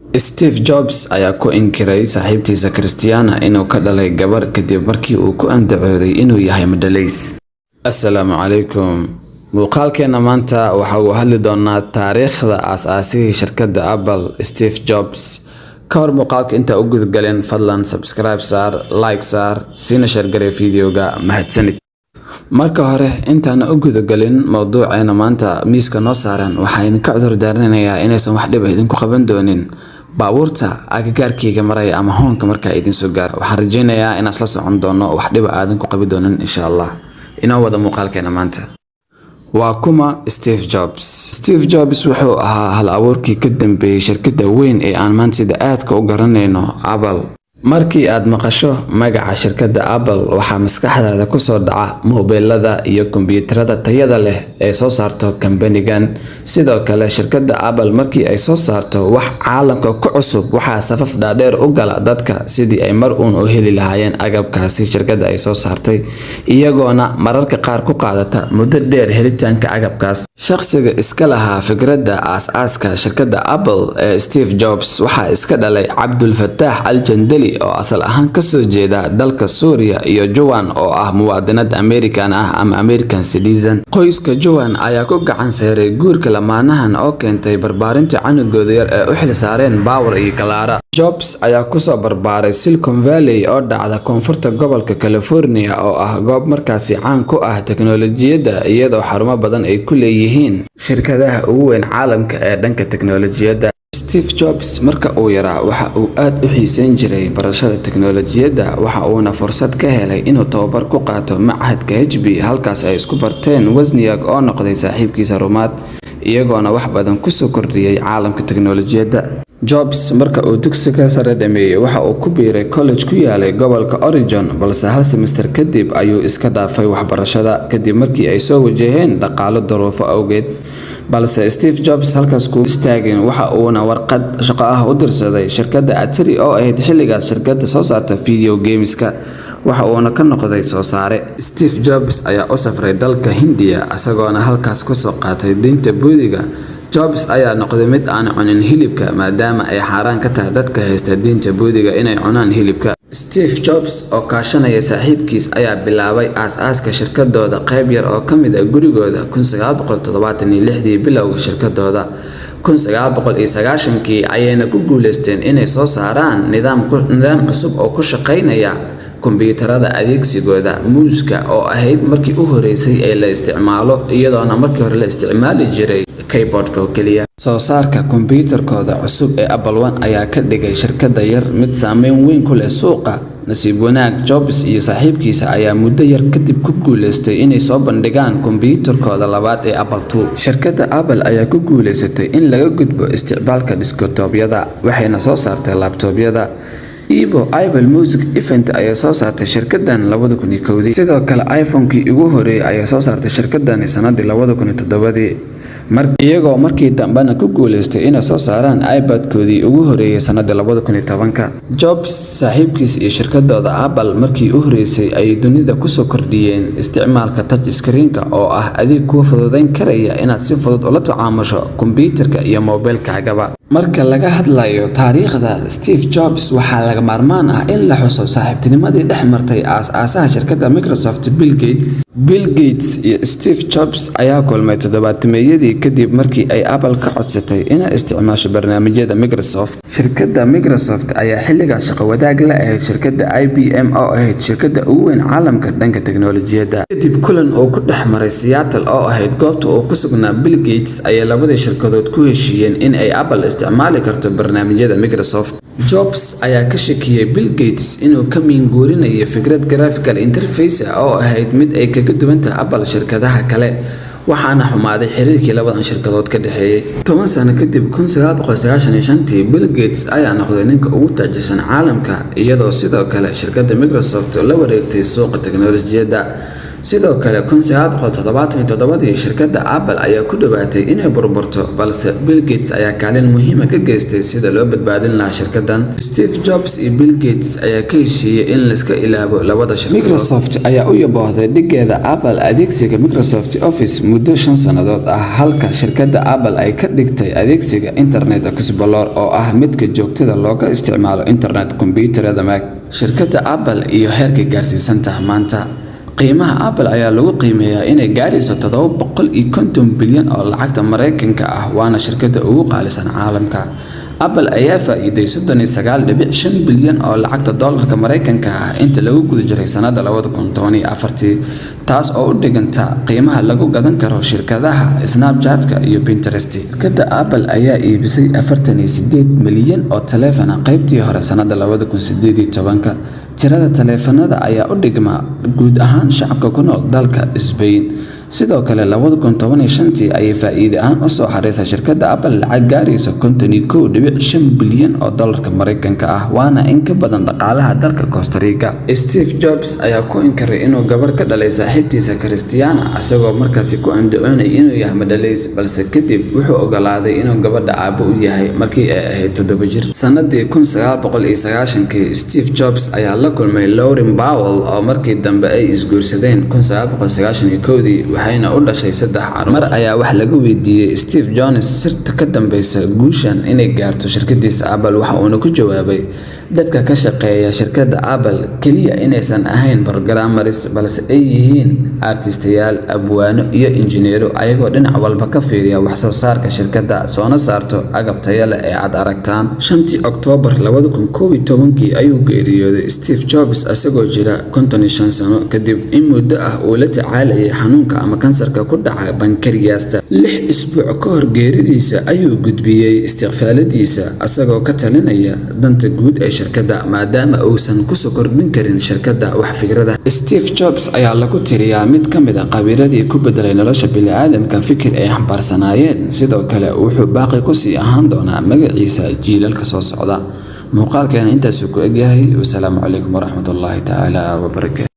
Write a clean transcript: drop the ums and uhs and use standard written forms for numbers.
Steve Jobs ayaa ku inkiray saaxiibtiisa Christiana inuu ka dhalay gabar kadib markii uu ku andacooday inuu yahay madhalays. Assalaamu calaykum. Muuqaalkeena maanta waxa uu hadli doonaa taariikhda aasaasihii shirkadda Apple, Steve Jobs. Ka hor muuqaalka inta u gudgalin fadlan subscribe saar, like saar, siina share garee fiidiyoga mahadsanid. Marka hore intaan u gudgalin mowduuceena maanta miiska noo saaran waxaan idinka cudur daaranayaa inaysan wax dhib ah idinku qaban doonin baabuurta agagaarkayga maraya ama hoonka markaa idin soo gaaro. Waxaan rajaynayaa inaan isla socon doono wax dhib ah idinku qabi doonin insha Allah. Inoo wada muuqaalkeena maanta. Waa kuma Steve Jobs. Steve Jobs wuxuu ahaa hal abuurkii ka dambeeyay shirkadda weyn ee aan maanta sida aadka u garanayno Apple. Markii aad maqasho magaca shirkadda Apple waxa maskaxdaada ku soo dhaca mobilada iyo kombiyuutarada tayada leh ee soo saarto kambanigan. Sidoo kale shirkadda Apple markii ay soo saarto wax caalamka ku cusub waxa safaf dhaadheer u gala dadka sidii ay mar uun u heli lahaayeen agabkaasi shirkadda ay soo saartay, iyagoona mararka qaar ku qaadata muddo dheer helitaanka agabkaas. Shakhsiga iska lahaa fikradda aasaaska shirkadda Apple ee Steve Jobs waxa iska dhalay Abdul Fattah al-Jandali oo asal ahaan ka soo jeeda dalka Suuriya iyo Joan oo ah muwaadinad American ah ama American citizen. Qoyska Joan ayaa ku gacan saaray guurka lamaanahan oo keentay barbaarinta canugooda yar ee u xil saareen Power iyo Clara. Jobs ayaa ku soo barbaaray Silicon Valley oo dhacda koonfurta gobolka California oo ah goob markaasi caan ku ah teknoolajiyadda iyadoo xarumo badan ay ku leeyihiin shirkadaha ugu weyn caalamka ee dhanka teknoolajiyadda. Steve Jobs marka uu yaraa waxa uu aad u xiiseyn jiray barashada teknoolajiyadda waxa uuna fursad ka helay inuu tababar ku qaato machadka HP halkaas ay isku barteen Wozniak oo noqday saaxiibkiisa rumaad iyagoona wax badan ku soo kordhiyay caalamka teknoolajiyadda. Jobs marka uu dugsiga sare dhameeyay waxa uu ku biiray college ku yaalay gobolka Oregon balse hal semester kadib ayuu iska dhaafay waxbarashada kadib markii ay soo wajaheen dhaqaale duruufo awgeed. balse Steve Jobs halkaas ku istaageen waxa uuna warqad shaqo ah u dirsaday shirkadda Atari oo ahayd xilligaas shirkadda soo saarta video gameska waxa uuna ka noqday soo saare. Steve Jobs ayaa u safray dalka Hindiya isagoona halkaas ku soo qaatay diinta Buudhiga. Jobs ayaa noqday mid aan cunin hilibka maadaama ay xaraan ka tahay dadka haysta diinta Buudhiga inay cunaan hilibka. Steve Jobs oo kaashanaya saaxiibkiis ayaa bilaabay aasaaska shirkadooda qayb yar oo ka mid ah gurigooda 1976 bilowga shirkadooda. 1990kii ayayna ku guuleysteen inay soo saaraan nidaam cusub oo ku shaqeynaya kombiyuutarada adeegsigooda muuska oo ahayd markii u horeysay ee la isticmaalo iyadoona markii hore la isticmaali jiray keyboardka oo kaliya. soo saarka kombiyuutarkooda cusub ee Apple I ayaa ka dhigay shirkadda yar mid saameyn weyn ku leh suuqa. Nasiib wanaag Jobs iyo saaxiibkiisa ayaa muddo yar kadib ku guuleystay inay soo bandhigaan kombiyuutarkooda labaad ee Apple II. Shirkadda Apple ayaa ku guuleysatay in laga gudbo isticmaalka desktop-yada waxayna soo saartay laptop-yada. Apple Music Event ayaa soo saartay shirkaddan 2001. Sidoo kale iPhone-kii ugu horeeyay ayaa soo saartay shirkaddan sanadii 2007 iyagoo markii dambena ku guuleystay inay soo saaraan iPad-koodii ugu horeeyay sanadii 2010. Jobs saaxiibkiis iyo shirkadooda Apple markii u horeysay ay dunida ku soo kordhiyeen isticmaalka touch screen-ka oo ah adeeg kuu fududeyn karaya inaad si fudud ula tacaamusho kombiyuutarka iyo mobilkaagaba. Marka laga hadlayo taariikhda Steve Jobs waxaa laga maarmaan ah in la xuso saaxiibtinimadii dhex martay aasaasaha shirkadda Microsoft Bill Gates iyo Steve Jobs ayaa kulmay 70meeyadii kadib markii ay Apple ka codsatay inay isticmaasho barnaamijyada Microsoft. Shirkadda Microsoft ayaa xilligaas shaqo wadaag la ahayd shirkadda IBM oo ahayd shirkadda ugu weyn caalamka dhanka teknoolajiyadda. Kadib kulan oo ku dhex maray Seattle oo ahayd goobta uu ku sugnaa Bill Gates ayaa labada shirkadood ku heshiiyeen in ay Apple isticmaali karto barnaamijyada Microsoft. Jobs ayaa ka shakiyay Bill Gates inuu ka miinguurinayo fikrad graphical interface oo ahayd mid ay kaga duwan tahay Apple shirkadaha kale waxaana xumaaday xiriirkii labadan shirkadood ka dhaxeeyay. 10 sano kadib 1995 Bill Gates ayaa noqday ninka ugu taajirsan caalamka iyadoo sidoo kale shirkadda Microsoft la wareegtay suuqa teknoolajiyadda. sidoo kale 1977 shirkadda Apple ayaa ku dhawaatay inay burburto, balse Bill Gates ayaa kaalin muhiim ah ka geystay sida loo badbaadin lahaa shirkaddan. Steve Jobs iyo Bill Gates ayaa ka heshiiyay in la iska ilaabo labada shirkadood. Microsoft ayaa u yaboohday dhigeeda Apple adeegsiga Microsoft Office muddo 5 sannadood ah, halka shirkadda Apple ay ka dhigtay adeegsiga Internet Explorer oo ah midka joogtada looga isticmaalo internet kombiyuutarada Mac. Shirkadda Apple iyo heerka gaarsiisan tahay maanta. qiimaha Apple ayaa lagu qiimeeyaa inay gaarayso 750 bilyan oo lacagta Mareykanka ah, waana shirkadda ugu qaalisan caalamka. Apple ayaa faa'iiday 39.5 bilyan oo lacagta dollarka Mareykanka ah inta lagu guda jiray sanadda 2014, taas oo u dhiganta qiimaha lagu gadan karo shirkadaha Snapchat iyo Pinterest. Shirkadda Apple ayaa iibisay 48 milyan oo taleefan qaybtii hore sanadda 2018. tirada taleefanada ayaa u dhigma guud ahaan shacabka ku nool dalka Spain. sidoo kale 2015 ayay faa'iido ahaan u soo xareysay shirkadda Apple lacag gaaraysa 51.5 bilyan oo dollarka Mareykanka ah, waana in ka badan dhaqaalaha dalka Costa Rica. Steve Jobs ayaa ku inkiray inuu gabar ka dhalay saaxiibtiisa Christiana, asagoo markaasi ku andacoonay inuu yahay madhalays, balse kadib wuxuu ogolaaday inuu gabadha aabbo u yahay markii ay ahayd 7 jir. Sanadii 1990 Steve Jobs ayaa la kulmay Lauryn Powell oo markii dambe ay isguursadeen 1991 waxayna u dhashay 3 carruur. Mar ayaa wax laga weydiiyay Steve Jobs sirta ka dambeysa guushan inay gaarto shirkadiisa Apple, waxa uu ku jawaabay dadka ka shaqeeya shirkadda Apple kaliya inaysan ahayn programmers, balse ay yihiin artistayaal, abwaano iyo injineero, ayagoo dhinac walba ka fiiriya wax soo saarka shirkadda soona saarto agab tayo leh ee aad aragtaan. 5 Oktoobar 2011 ayuu geeriyooday Steve Jobs asagoo jira 55 sano kadib in muddo ah uu la tacaalayay xanuunka ama kansarka ku dhaca bankariyasta. 6 isbuuc ka hor geeridiisa ayuu gudbiyay istiqfaaladiisa asagoo ka talinaya danta guud ee shirkadda, maadaama uusan ku soo kordhin karin shirkadda wax fikrada. Steve Jobs ayaa lagu tiriyaa mid ka mid ah qabiiradii ku bedelay nolosha bini'aadamka fikir ay xambaarsanaayeen. sidoo kale wuxuu baaqi ku sii ahaan doonaa magaciisa jiilalka soo socda. muuqaalkeena intaas ku egyahay. Wassalaamu calaykum waraxmatullaahi tacaala wabarakaatuh.